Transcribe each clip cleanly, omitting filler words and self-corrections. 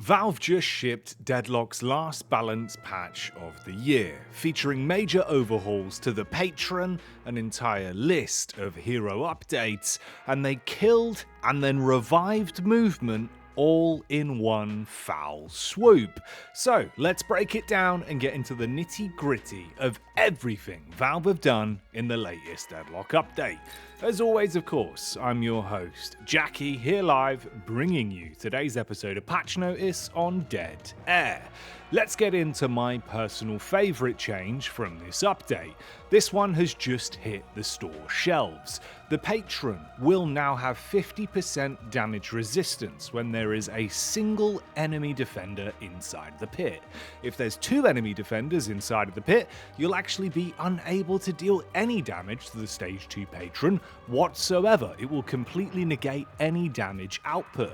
Valve just shipped Deadlock's last balance patch of the year, featuring major overhauls to the Patron, an entire list of hero updates, and they killed and then revived movement all in one foul swoop. So let's break it down and get into the nitty gritty of everything Valve have done in the latest Deadlock update. As always, of course, I'm your host, Jacky, here live, bringing you today's episode of Patch Notice on Dead Air. Let's get into my personal favourite change from this update. This one has just hit the store shelves. The Patron will now have 50% damage resistance when there is a single enemy defender inside the pit. If there's two enemy defenders inside of the pit, you'll actually be unable to deal any damage to the Stage 2 Patron whatsoever. It will completely negate any damage output,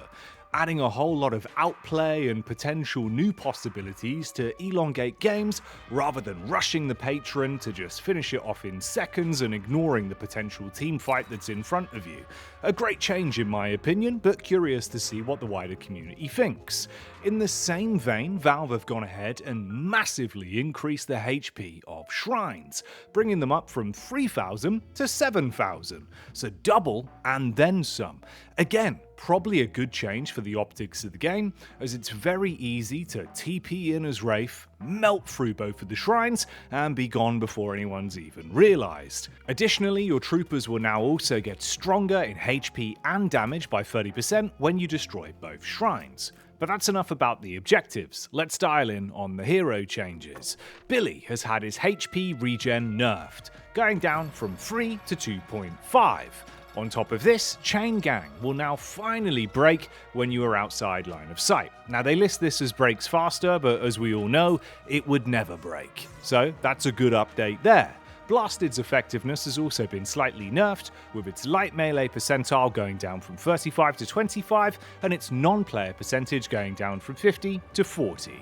adding a whole lot of outplay and potential new possibilities to elongate games rather than rushing the Patron to just finish it off in seconds and ignoring the potential team fight that's in front of you. A great change in my opinion, but curious to see what the wider community thinks. In the same vein, Valve have gone ahead and massively increased the HP of shrines, bringing them up from 3,000 to 7,000, so double and then some. Again, probably a good change for the optics of the game, as it's very easy to TP in as Wraith, melt through both of the shrines, and be gone before anyone's even realised. Additionally, your troopers will now also get stronger in HP and damage by 30% when you destroy both shrines. But that's enough about the objectives. Let's dial in on the hero changes. Billy has had his HP regen nerfed, going down from 3 to 2.5. On top of this, Chain Gang will now finally break when you are outside line of sight. Now they list this as breaks faster, but as we all know, it would never break. So that's a good update there. Blasted's effectiveness has also been slightly nerfed, with its light melee percentile going down from 35 to 25 and its non-player percentage going down from 50 to 40.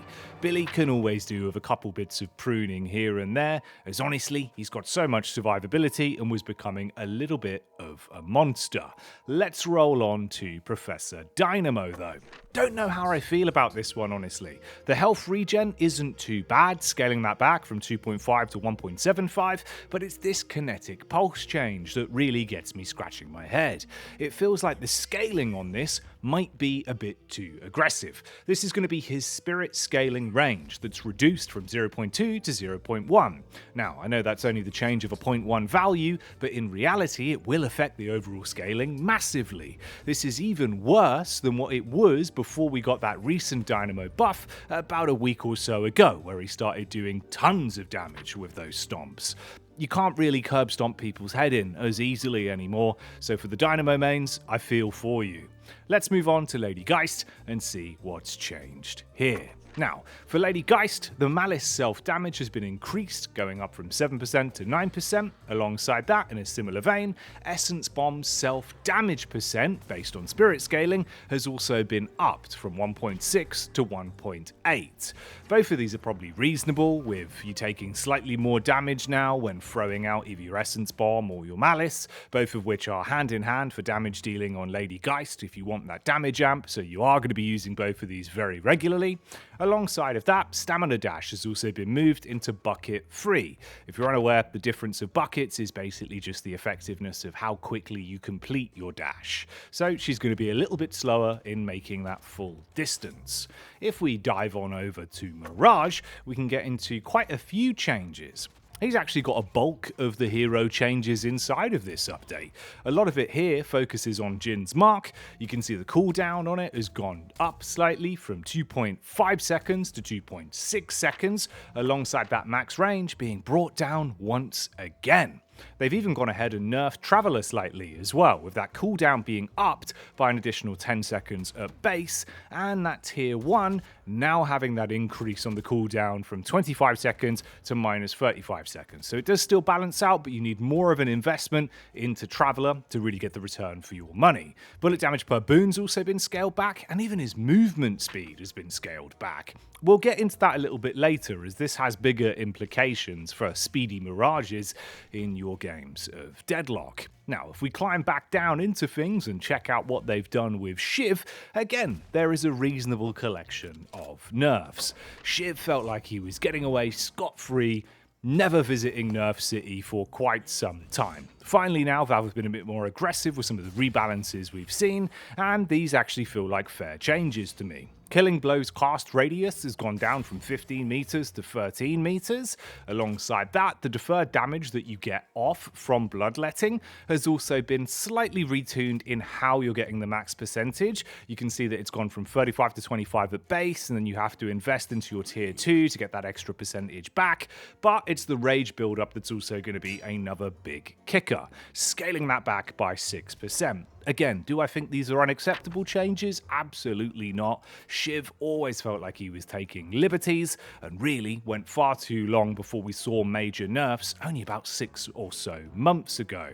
Billy can always do with a couple bits of pruning here and there, as honestly he's got so much survivability and was becoming a little bit of a monster. Let's roll on to Professor Dynamo though. Don't know how I feel about this one honestly. The health regen isn't too bad, scaling that back from 2.5 to 1.75, but it's this kinetic pulse change that really gets me scratching my head. It feels like the scaling on this might be a bit too aggressive. This is going to be his spirit scaling range that's reduced from 0.2 to 0.1. Now, I know that's only the change of a 0.1 value, but in reality it will affect the overall scaling massively. This is even worse than what it was before we got that recent Dynamo buff about a week or so ago, where he started doing tons of damage with those stomps. You can't really curb stomp people's head in as easily anymore, so for the Dynamo mains, I feel for you. Let's move on to Lady Geist and see what's changed here. Now, for Lady Geist, the Malice self-damage has been increased, going up from 7% to 9%. Alongside that, in a similar vein, Essence Bomb's self-damage percent, based on spirit scaling, has also been upped from 1.6 to 1.8. Both of these are probably reasonable, with you taking slightly more damage now when throwing out either your Essence Bomb or your Malice, both of which are hand in hand for damage dealing on Lady Geist if you want that damage amp, so you are going to be using both of these very regularly. Alongside of that, Stamina Dash has also been moved into Bucket 3. If you're unaware, the difference of buckets is basically just the effectiveness of how quickly you complete your dash. So she's going to be a little bit slower in making that full distance. If we dive on over to Mirage, we can get into quite a few changes. He's actually got a bulk of the hero changes inside of this update. A lot of it here focuses on Jin's mark. You can see the cooldown on it has gone up slightly from 2.5 seconds to 2.6 seconds, alongside that max range being brought down once again. They've even gone ahead and nerfed Traveler slightly as well, with that cooldown being upped by an additional 10 seconds at base, and that tier 1 now having that increase on the cooldown from 25 seconds to minus 35 seconds. So it does still balance out, but you need more of an investment into Traveler to really get the return for your money. Bullet damage per boon's also been scaled back, and even his movement speed has been scaled back. We'll get into that a little bit later, as this has bigger implications for speedy mirages in your your games of Deadlock. Now, if we climb back down into things and check out what they've done with Shiv, again, there is a reasonable collection of nerfs. Shiv felt like he was getting away scot-free, never visiting Nerf City for quite some time. Finally now, Valve have been a bit more aggressive with some of the rebalances we've seen, and these actually feel like fair changes to me. Killing Blow's cast radius has gone down from 15 meters to 13 meters. Alongside that, the deferred damage that you get off from bloodletting has also been slightly retuned in how you're getting the max percentage. You can see that it's gone from 35 to 25 at base, and then you have to invest into your tier 2 to get that extra percentage back. But it's the rage build-up that's also going to be another big kicker, scaling that back by 6%. Again, do I think these are unacceptable changes? Absolutely not. Shiv always felt like he was taking liberties and really went far too long before we saw major nerfs only about 6 or so months ago.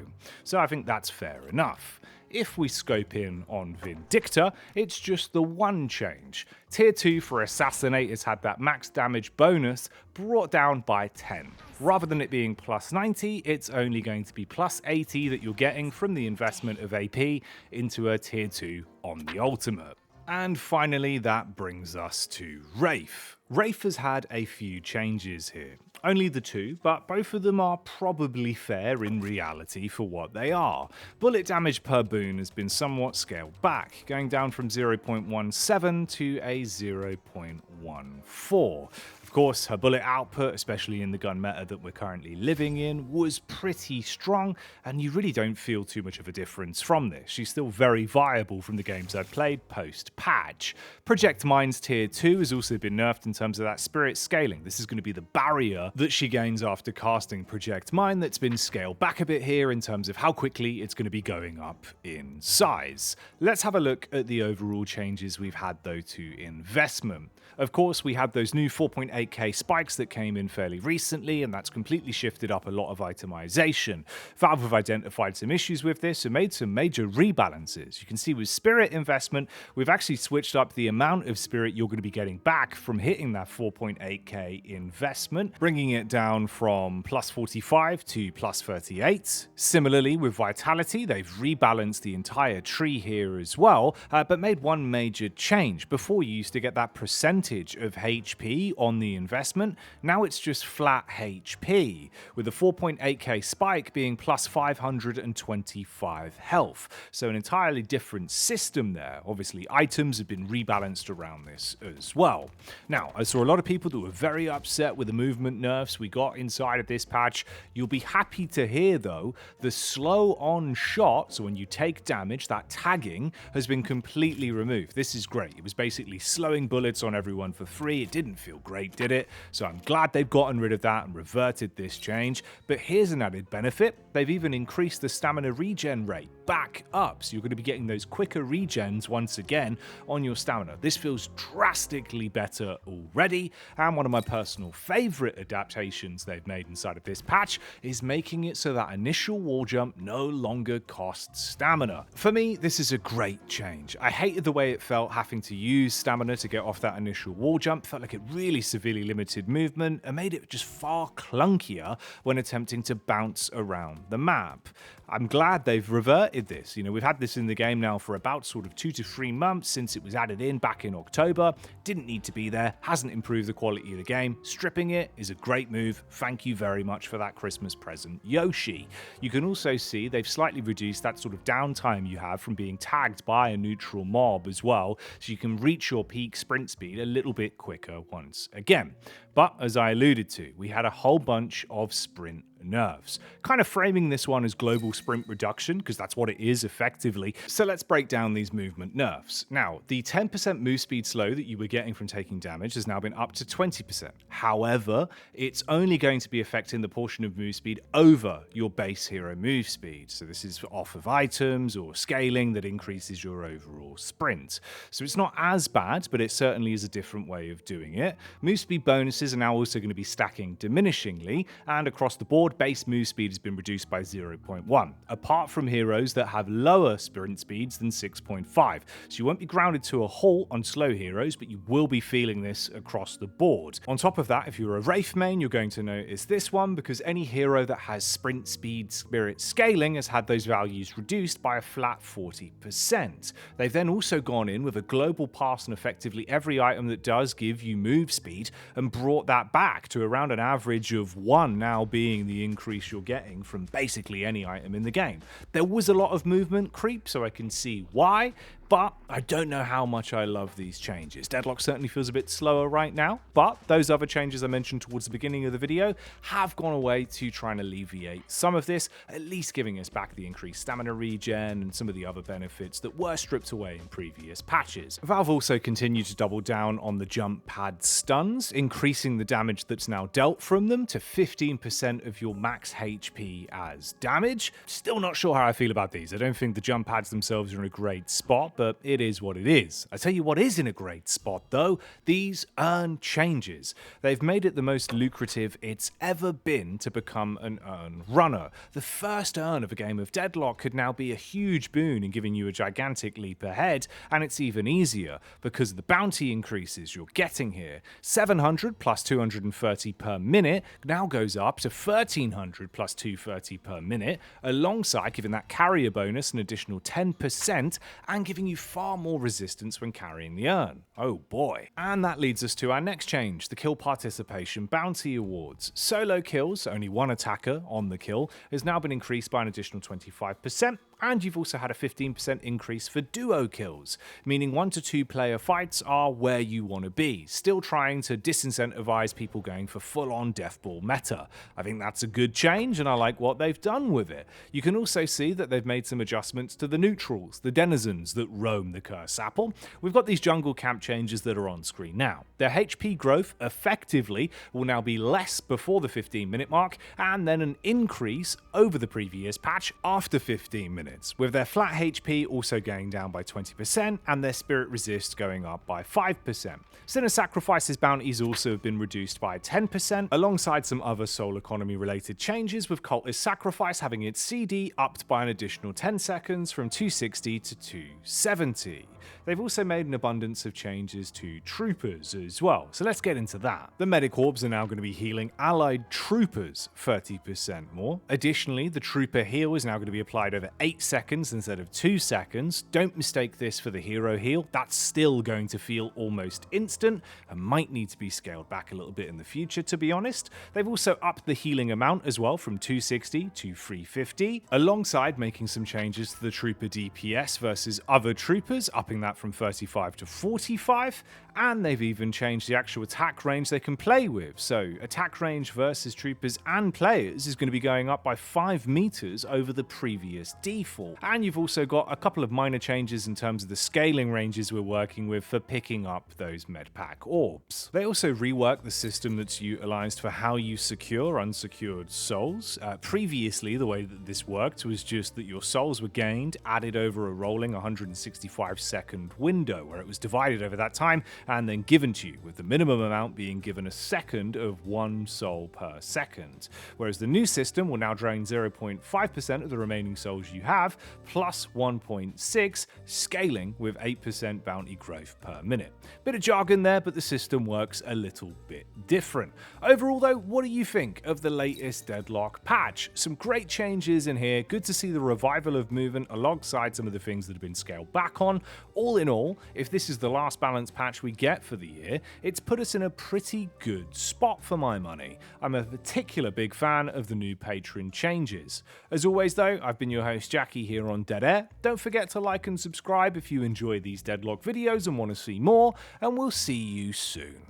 So I think that's fair enough. If we scope in on Vindicta, it's just the one change. Tier 2 for Assassinate has had that max damage bonus brought down by 10. Rather than it being plus 90, it's only going to be plus 80 that you're getting from the investment of AP into a tier 2 on the ultimate. And finally, that brings us to Wraith. Wraith has had a few changes here. Only the 2, but both of them are probably fair in reality for what they are. Bullet damage per boon has been somewhat scaled back, going down from 0.17 to a 0.14. Of course, her bullet output, especially in the gun meta that we're currently living in, was pretty strong, and you really don't feel too much of a difference from this. She's still very viable from the games I've played post-patch. Project Mine's tier 2 has also been nerfed in terms of that spirit scaling. This is going to be the barrier that she gains after casting Project Mine that's been scaled back a bit here in terms of how quickly it's going to be going up in size. Let's have a look at the overall changes we've had though to investment. Of course, we had those new 4.8k spikes that came in fairly recently, and that's completely shifted up a lot of itemization. Valve have identified some issues with this and made some major rebalances. You can see with spirit investment, we've actually switched up the amount of spirit you're going to be getting back from hitting that 4.8k investment, bringing it down from plus 45 to plus 38. Similarly, with vitality, they've rebalanced the entire tree here as well, but made one major change. Before, you used to get that percentage of HP on the investment. Now it's just flat HP, with the 4.8k spike being plus 525 health. So an entirely different system there. Obviously, items have been rebalanced around this as well. Now, I saw a lot of people that were very upset with the movement nerfs we got inside of this patch. You'll be happy to hear, though, the slow on shot, so when you take damage, that tagging has been completely removed. This is great. It was basically slowing bullets on everyone for free. It didn't feel great, did it? So I'm glad they've gotten rid of that and reverted this change. But here's an added benefit. They've even increased the stamina regen rate back up. So you're going to be getting those quicker regens once again on your stamina. This feels drastically better already. And one of my personal favorite adaptations they've made inside of this patch is making it so that initial wall jump no longer costs stamina. For me, this is a great change. I hated the way it felt having to use stamina to get off that initial wall jump. Felt like it really severely limited movement and made it just far clunkier when attempting to bounce around the map. I'm glad they've reverted this. You know, we've had this in the game now for about sort of 2 to 3 months since it was added in back in October. Didn't need to be there, hasn't improved the quality of the game. Stripping it is a great move. Thank you very much for that Christmas present, Yoshi. You can also see they've slightly reduced that sort of downtime you have from being tagged by a neutral mob as well, so you can reach your peak sprint speed a little bit quicker once again. But as I alluded to, we had a whole bunch of sprint nerfs, kind of framing this one as global sprint reduction, because that's what it is effectively. So let's break down these movement nerfs. Now, the 10% move speed slow that you were getting from taking damage has now been up to 20%. However, it's only going to be affecting the portion of move speed over your base hero move speed. So this is off of items or scaling that increases your overall sprint. So it's not as bad, but it certainly is a different way of doing it. Move speed bonuses are now also going to be stacking diminishingly, and across the board board, base move speed has been reduced by 0.1, apart from heroes that have lower sprint speeds than 6.5. So you won't be grounded to a halt on slow heroes, but you will be feeling this across the board. On top of that, if you're a wraith main, you're going to notice this one, because any hero that has sprint speed spirit scaling has had those values reduced by a flat 40%. They've then also gone in with a global pass on effectively every item that does give you move speed and brought that back to around an average of 1 now being the increase you're getting from basically any item in the game. There was a lot of movement creep, so I can see why, but I don't know how much I love these changes. Deadlock certainly feels a bit slower right now, but those other changes I mentioned towards the beginning of the video have gone away to try and alleviate some of this, at least giving us back the increased stamina regen and some of the other benefits that were stripped away in previous patches. Valve also continued to double down on the jump pad stuns, increasing the damage that's now dealt from them to 15% of your max HP as damage. Still not sure how I feel about these. I don't think the jump pads themselves are in a great spot, but it is what it is. I tell you what is in a great spot though, these urn changes. They've made it the most lucrative it's ever been to become an urn runner. The first urn of a game of Deadlock could now be a huge boon in giving you a gigantic leap ahead, and it's even easier because of the bounty increases you're getting here. 700 plus 230 per minute now goes up to 1300 plus 230 per minute, alongside giving that carrier bonus an additional 10% and giving you far more resistance when carrying the urn. Oh boy. And that leads us to our next change, the kill participation bounty awards. Solo kills, only one attacker on the kill, has now been increased by an additional 25%, and you've also had a 15% increase for duo kills, meaning 1 to 2 player fights are where you want to be, still trying to disincentivize people going for full-on deathball meta. I think that's a good change, and I like what they've done with it. You can also see that they've made some adjustments to the neutrals, the denizens that roam the Curse Apple. We've got these jungle camp changes that are on screen now. Their HP growth effectively will now be less before the 15-minute mark, and then an increase over the previous patch after 15 minutes, with their flat HP also going down by 20% and their spirit resist going up by 5%. Sinner Sacrifice's bounties also have been reduced by 10%, alongside some other soul economy related changes, with Cultist Sacrifice having its CD upped by an additional 10 seconds from 260 to 270. They've also made an abundance of changes to troopers as well, so let's get into that. The medic orbs are now going to be healing allied troopers 30% more. Additionally, the trooper heal is now going to be applied over 8 seconds instead of 2 seconds. Don't mistake this for the hero heal, that's still going to feel almost instant and might need to be scaled back a little bit in the future, to be honest. They've also upped the healing amount as well from 260 to 350, alongside making some changes to the trooper DPS versus other troopers, upping that from 35 to 45, and they've even changed the actual attack range they can play with. So attack range versus troopers and players is going to be going up by 5 meters over the previous default. And you've also got a couple of minor changes in terms of the scaling ranges we're working with for picking up those med pack orbs. They also reworked the system that's utilized for how you secure unsecured souls. Previously, the way that this worked was just that your souls were gained, added over a rolling 165-second window, where it was divided over that time and then given to you, with the minimum amount being given a second of 1 soul per second. Whereas the new system will now drain 0.5% of the remaining souls you have, plus 1.6, scaling with 8% bounty growth per minute. Bit of jargon there, but the system works a little bit different. Overall though, what do you think of the latest Deadlock patch? Some great changes in here, good to see the revival of movement alongside some of the things that have been scaled back on. All in all, if this is the last balance patch we get for the year, it's put us in a pretty good spot for my money. I'm a particular big fan of the new Patron changes. As always though, I've been your host Jacky here on Dead Air. Don't forget to like and subscribe if you enjoy these Deadlock videos and want to see more, and we'll see you soon.